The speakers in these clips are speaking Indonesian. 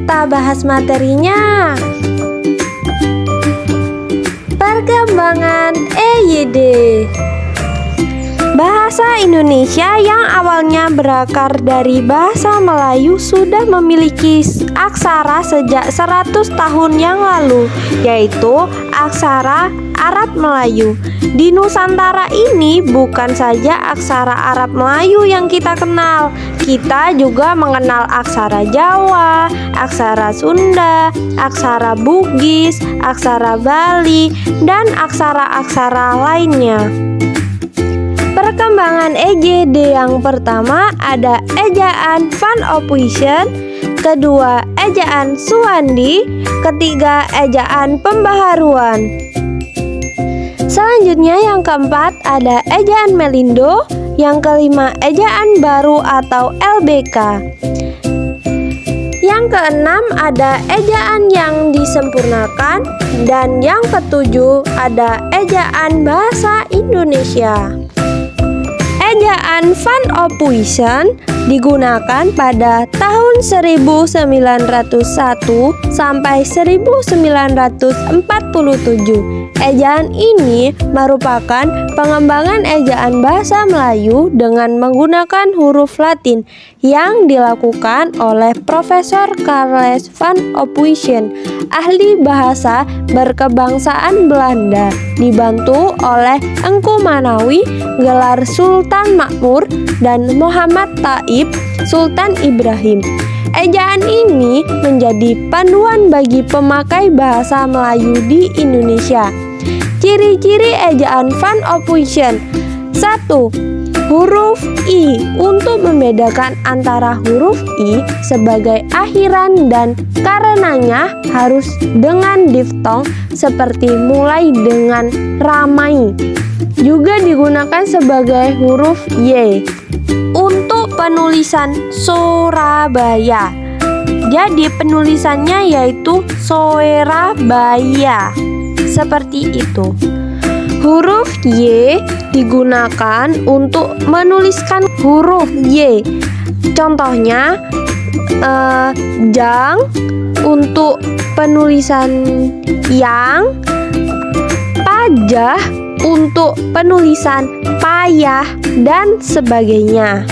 kita bahas materinya. Perkembangan EYD. Bahasa Indonesia yang awalnya berakar dari bahasa Melayu sudah memiliki aksara sejak 100 tahun yang lalu, yaitu aksara Arab Melayu. Di Nusantara ini bukan saja aksara Arab Melayu yang kita kenal, kita juga mengenal aksara Jawa, aksara Sunda, aksara Bugis, aksara Bali, dan aksara-aksara lainnya. Perkembangan EYD yang pertama ada ejaan Van Ophuijsen, kedua ejaan Suwandi, ketiga ejaan pembaharuan. Selanjutnya yang keempat ada ejaan Melindo, yang kelima ejaan baru atau LBK. Yang keenam ada ejaan yang disempurnakan, dan yang ketujuh ada ejaan bahasa Indonesia. Ejaan Van Ophuijsen digunakan pada tahun 1901 sampai 1947. Ejaan ini merupakan pengembangan ejaan bahasa Melayu dengan menggunakan huruf Latin yang dilakukan oleh Profesor Carles van Ophuijsen, ahli bahasa berkebangsaan Belanda, dibantu oleh Engku Manawi, gelar Sultan Makmur, dan Muhammad Thaib, Sultan Ibrahim. Ejaan ini menjadi panduan bagi pemakai bahasa Melayu di Indonesia. Ciri-ciri ejaan Van Ophuijsen. 1. Huruf I untuk membedakan antara huruf I sebagai akhiran dan karenanya harus dengan diftong seperti mulai dengan ramai. Juga digunakan sebagai huruf Y untuk penulisan Surabaya. Jadi penulisannya yaitu Soerabaya. Seperti itu. Huruf Y digunakan untuk menuliskan huruf Y. Contohnya jang untuk penulisan yang, pajah untuk penulisan payah, dan sebagainya.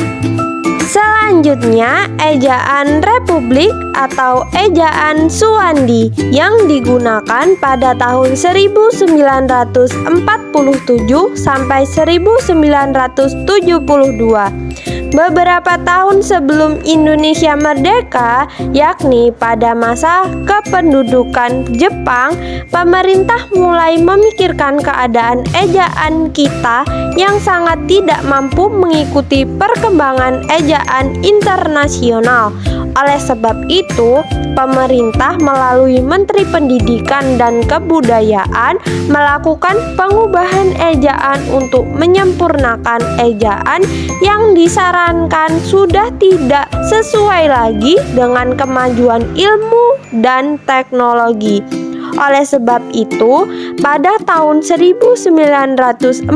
Selanjutnya, ejaan Republik atau ejaan Suwandi yang digunakan pada tahun 1947 sampai 1972. Beberapa tahun sebelum Indonesia merdeka, yakni pada masa kependudukan Jepang, pemerintah mulai memikirkan keadaan ejaan kita yang sangat tidak mampu mengikuti perkembangan ejaan internasional. Oleh sebab itu, pemerintah melalui Menteri Pendidikan dan Kebudayaan melakukan pengubahan ejaan untuk menyempurnakan ejaan yang disarankan sudah tidak sesuai lagi dengan kemajuan ilmu dan teknologi. Oleh sebab itu, pada tahun 1947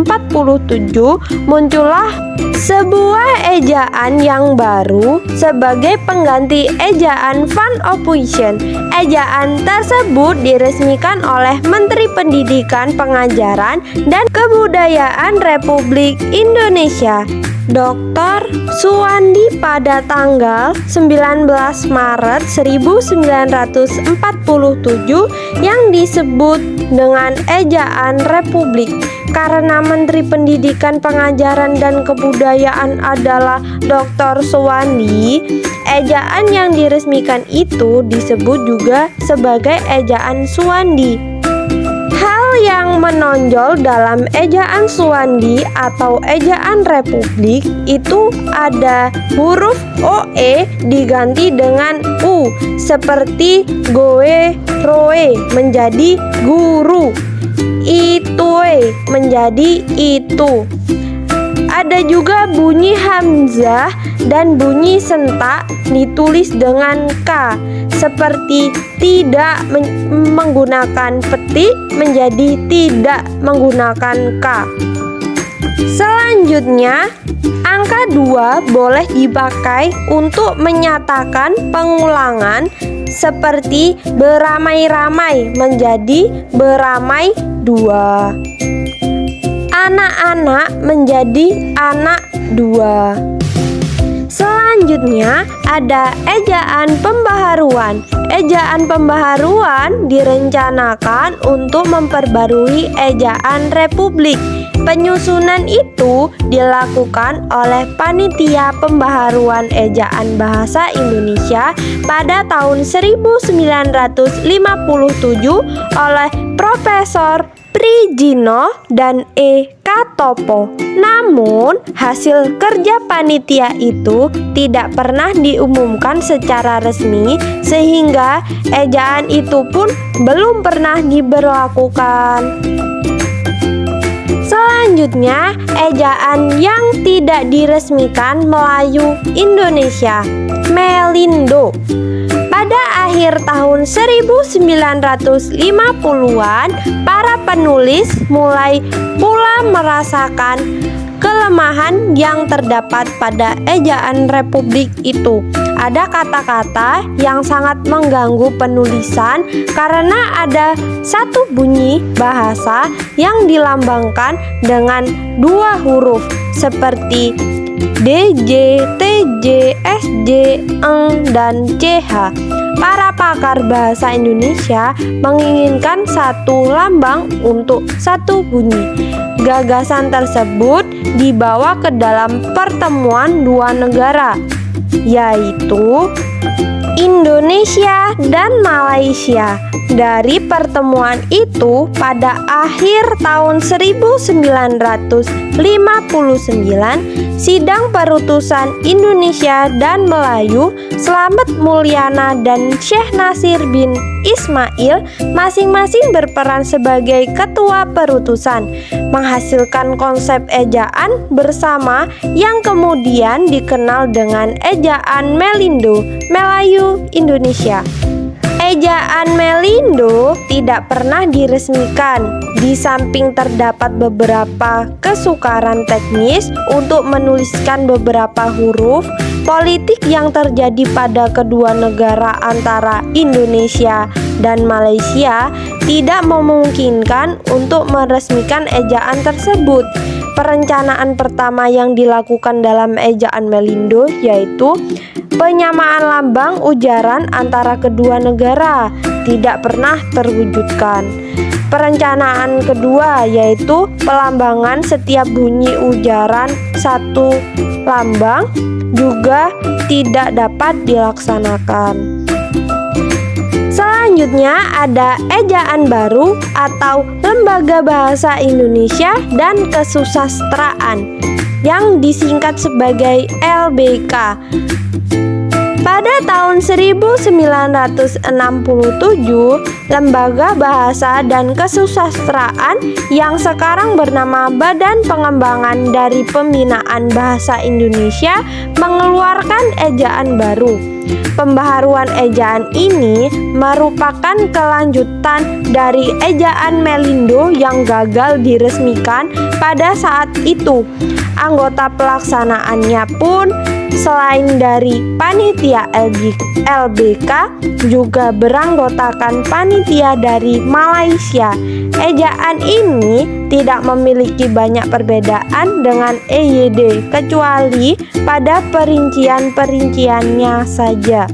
muncullah sebuah ejaan yang baru sebagai pengganti ejaan Van Ophuijsen. Ejaan tersebut diresmikan oleh Menteri Pendidikan, Pengajaran, dan Kebudayaan Republik Indonesia, Dr. Suwandi, pada tanggal 19 Maret 1947 yang disebut dengan ejaan Republik. Karena Menteri Pendidikan, Pengajaran, dan Kebudayaan adalah Dr. Suwandi, ejaan yang diresmikan itu disebut juga sebagai ejaan Suwandi. Hal yang menonjol dalam ejaan Suwandi atau ejaan Republik itu ada huruf OE diganti dengan U, seperti goe, roe menjadi guru, itue menjadi itu. Ada juga bunyi hamzah dan bunyi sentak ditulis dengan K, seperti tidak menggunakan petik menjadi tidak menggunakan K. Selanjutnya, angka 2 boleh dipakai untuk menyatakan pengulangan seperti beramai-ramai menjadi beramai dua. Anak-anak menjadi anak dua. Selanjutnya ada ejaan pembaharuan. Ejaan pembaharuan direncanakan untuk memperbarui ejaan Republik. Penyusunan itu dilakukan oleh Panitia Pembaharuan Ejaan Bahasa Indonesia pada tahun 1957 oleh Profesor Prigino dan E. Katopo. Namun, hasil kerja panitia itu tidak pernah diumumkan secara resmi, sehingga ejaan itu pun belum pernah diberlakukan. Selanjutnya, ejaan yang tidak diresmikan Melayu Indonesia, Melindo. Pada akhir tahun 1950-an, para penulis mulai pula merasakan kelemahan yang terdapat pada ejaan Republik itu. Ada kata-kata yang sangat mengganggu penulisan karena ada satu bunyi bahasa yang dilambangkan dengan dua huruf seperti DJ, TJ, SJ, ENG, dan CH. Para pakar bahasa Indonesia menginginkan satu lambang untuk satu bunyi. Gagasan tersebut dibawa ke dalam pertemuan dua negara, yaitu Indonesia dan Malaysia. Dari pertemuan itu, pada akhir tahun 1959, Sidang Perutusan Indonesia dan Melayu, Slamet Mulyana dan Syekh Nasir bin Ismail masing-masing berperan sebagai ketua perutusan, menghasilkan konsep ejaan bersama yang kemudian dikenal dengan ejaan Melindo, Melayu Indonesia. Ejaan Melindo tidak pernah diresmikan. Di samping terdapat beberapa kesukaran teknis untuk menuliskan beberapa huruf, politik yang terjadi pada kedua negara antara Indonesia dan Malaysia tidak memungkinkan untuk meresmikan ejaan tersebut. Perencanaan pertama yang dilakukan dalam ejaan Melindo yaitu penyamaan lambang ujaran antara kedua negara tidak pernah terwujudkan. Perencanaan kedua yaitu pelambangan setiap bunyi ujaran satu lambang juga tidak dapat dilaksanakan. Selanjutnya ada ejaan baru atau Lembaga Bahasa Indonesia dan Kesusastraan yang disingkat sebagai LBK. Pada tahun 1967, Lembaga Bahasa dan Kesusastraan yang sekarang bernama Badan Pengembangan dari Pembinaan Bahasa Indonesia mengeluarkan ejaan baru. Pembaharuan ejaan ini merupakan kelanjutan dari ejaan Melindo yang gagal diresmikan pada saat itu. Anggota pelaksanaannya pun selain dari panitia LBK juga beranggotakan panitia dari Malaysia. Ejaan ini tidak memiliki banyak perbedaan dengan EYD kecuali pada perincian-perinciannya saja.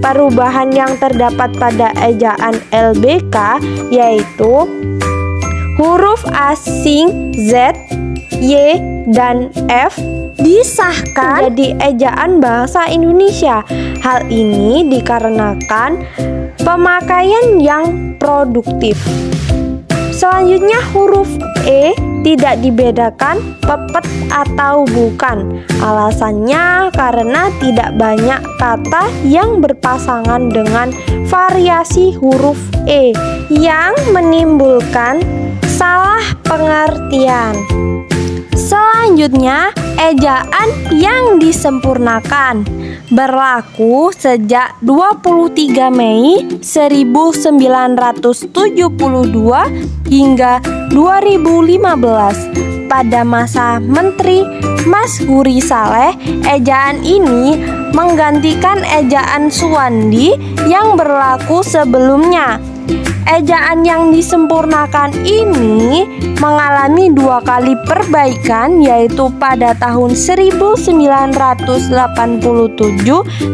Perubahan yang terdapat pada ejaan LBK yaitu huruf asing Z, Y, dan F disahkan jadi ejaan bahasa Indonesia. Hal ini dikarenakan pemakaian yang produktif. Selanjutnya huruf E tidak dibedakan pepet atau bukan. Alasannya karena tidak banyak kata yang berpasangan dengan variasi huruf E yang menimbulkan salah pengertian. Selanjutnya, ejaan yang disempurnakan berlaku sejak 23 Mei 1972 hingga 2015. Pada masa Menteri Mas Guri Saleh, ejaan ini menggantikan ejaan Suwandi yang berlaku sebelumnya. Ejaan yang disempurnakan ini mengalami 2 kali perbaikan, yaitu pada tahun 1987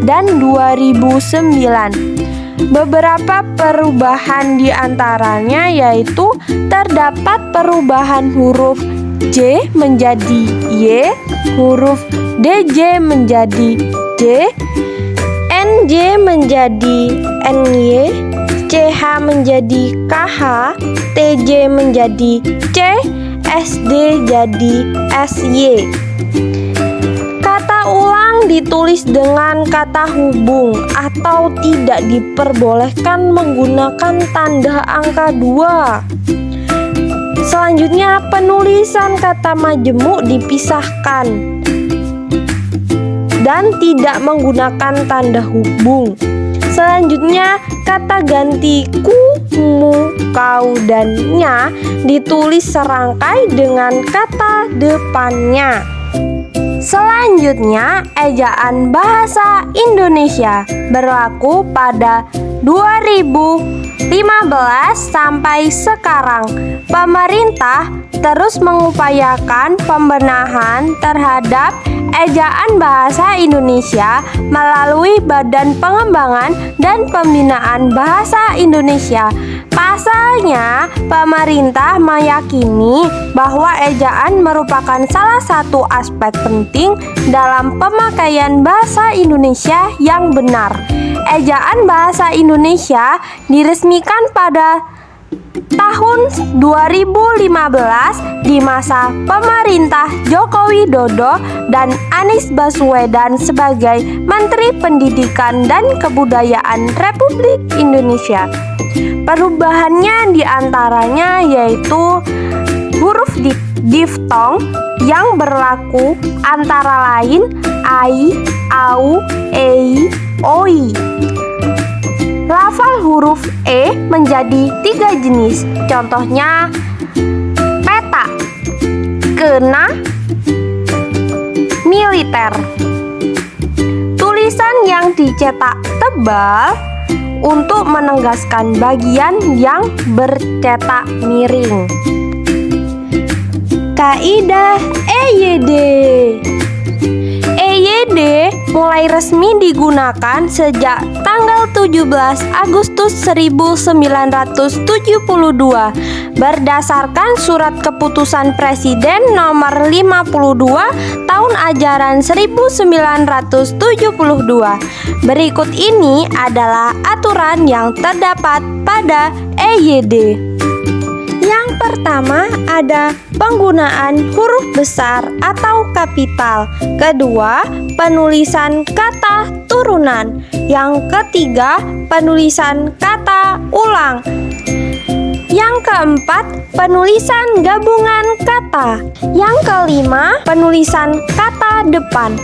dan 2009. Beberapa perubahan diantaranya yaitu terdapat perubahan huruf J menjadi Y, huruf DJ menjadi J, NJ menjadi NY, CH menjadi KH, TJ menjadi C, SD jadi SY. Kata ulang ditulis dengan kata hubung atau tidak diperbolehkan menggunakan tanda angka 2. Selanjutnya, penulisan kata majemuk dipisahkan dan tidak menggunakan tanda hubung. Selanjutnya, kata ganti ku, mu, kau, dan nya ditulis serangkai dengan kata depannya. Selanjutnya, ejaan bahasa Indonesia berlaku pada 2015 sampai sekarang. Pemerintah terus mengupayakan pembenahan terhadap ejaan bahasa Indonesia melalui Badan Pengembangan dan Pembinaan Bahasa Indonesia. Pasalnya, pemerintah meyakini bahwa ejaan merupakan salah satu aspek penting dalam pemakaian bahasa Indonesia yang benar. Ejaan bahasa Indonesia diresmikan pada tahun 2015 di masa pemerintah Joko Widodo dan Anies Baswedan sebagai Menteri Pendidikan dan Kebudayaan Republik Indonesia. Perubahannya diantaranya yaitu huruf diftong yang berlaku antara lain ai, au, ei, oi. Lafal huruf E menjadi 3 jenis. Contohnya peta, kena, militer. Tulisan yang dicetak tebal untuk menegaskan bagian yang bercetak miring. Kaidah EYD. EYD mulai resmi digunakan sejak tanggal 17 Agustus 1972 berdasarkan Surat Keputusan Presiden nomor 52 tahun ajaran 1972. Berikut ini adalah aturan yang terdapat pada EYD. Yang pertama ada penggunaan huruf besar atau kapital. Kedua, penulisan kata turunan. Yang ketiga, penulisan kata ulang. Yang keempat, penulisan gabungan kata. Yang kelima, penulisan kata depan.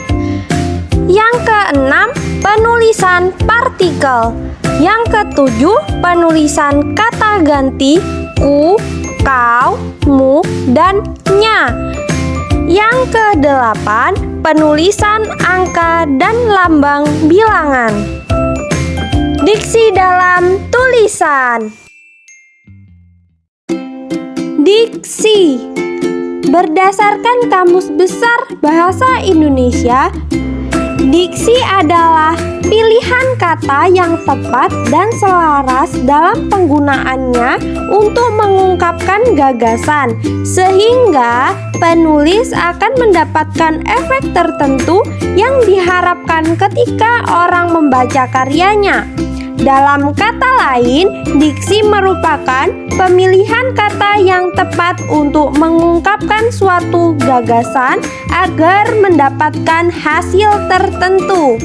Yang keenam, penulisan partikel. Yang ketujuh, penulisan kata ganti ku, kau, mu, dan nya. Yang kedelapan, penulisan angka dan lambang bilangan. Diksi dalam tulisan. Diksi. Berdasarkan Kamus Besar Bahasa Indonesia, diksi adalah pilihan kata yang tepat dan selaras dalam penggunaannya untuk mengungkapkan gagasan, sehingga penulis akan mendapatkan efek tertentu yang diharapkan ketika orang membaca karyanya. Dalam kata lain, diksi merupakan pemilihan kata yang tepat untuk mengungkapkan suatu gagasan agar mendapatkan hasil tertentu.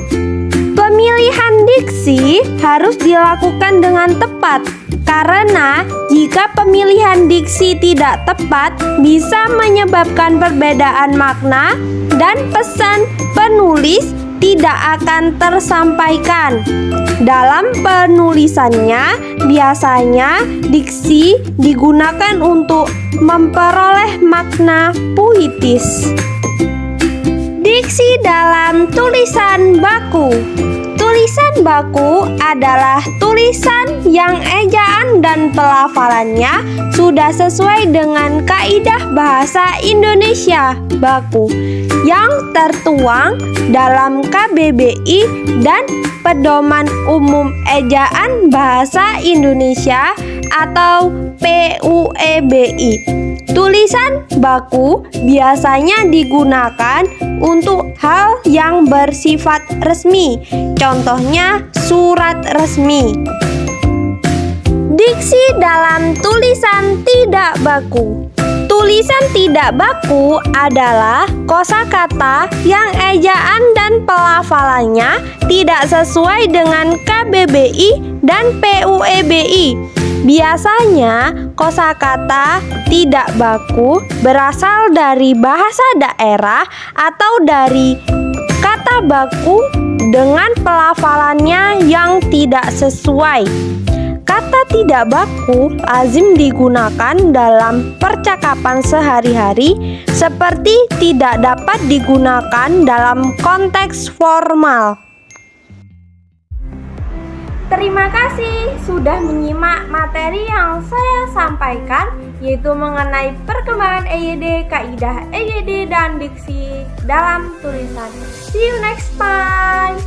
Pemilihan diksi harus dilakukan dengan tepat, karena jika pemilihan diksi tidak tepat bisa menyebabkan perbedaan makna dan pesan penulis tidak akan tersampaikan. Dalam penulisannya, biasanya diksi digunakan untuk memperoleh makna puitis. Diksi dalam tulisan baku. Tulisan baku adalah tulisan yang ejaan dan pelafalannya sudah sesuai dengan kaidah bahasa Indonesia baku yang tertuang dalam KBBI dan Pedoman Umum Ejaan Bahasa Indonesia atau PUEBI. Tulisan baku biasanya digunakan untuk hal yang bersifat resmi, contohnya surat resmi. Diksi dalam tulisan tidak baku. Tulisan tidak baku adalah kosakata yang ejaan dan pelafalannya tidak sesuai dengan KBBI dan PUEBI. Biasanya kosakata tidak baku berasal dari bahasa daerah atau dari kata baku dengan pelafalannya yang tidak sesuai. Kata tidak baku lazim digunakan dalam percakapan sehari-hari seperti tidak dapat digunakan dalam konteks formal. Terima kasih sudah menyimak materi yang saya sampaikan, yaitu mengenai perkembangan EYD, kaidah EYD dan diksi dalam tulisan. See you next time.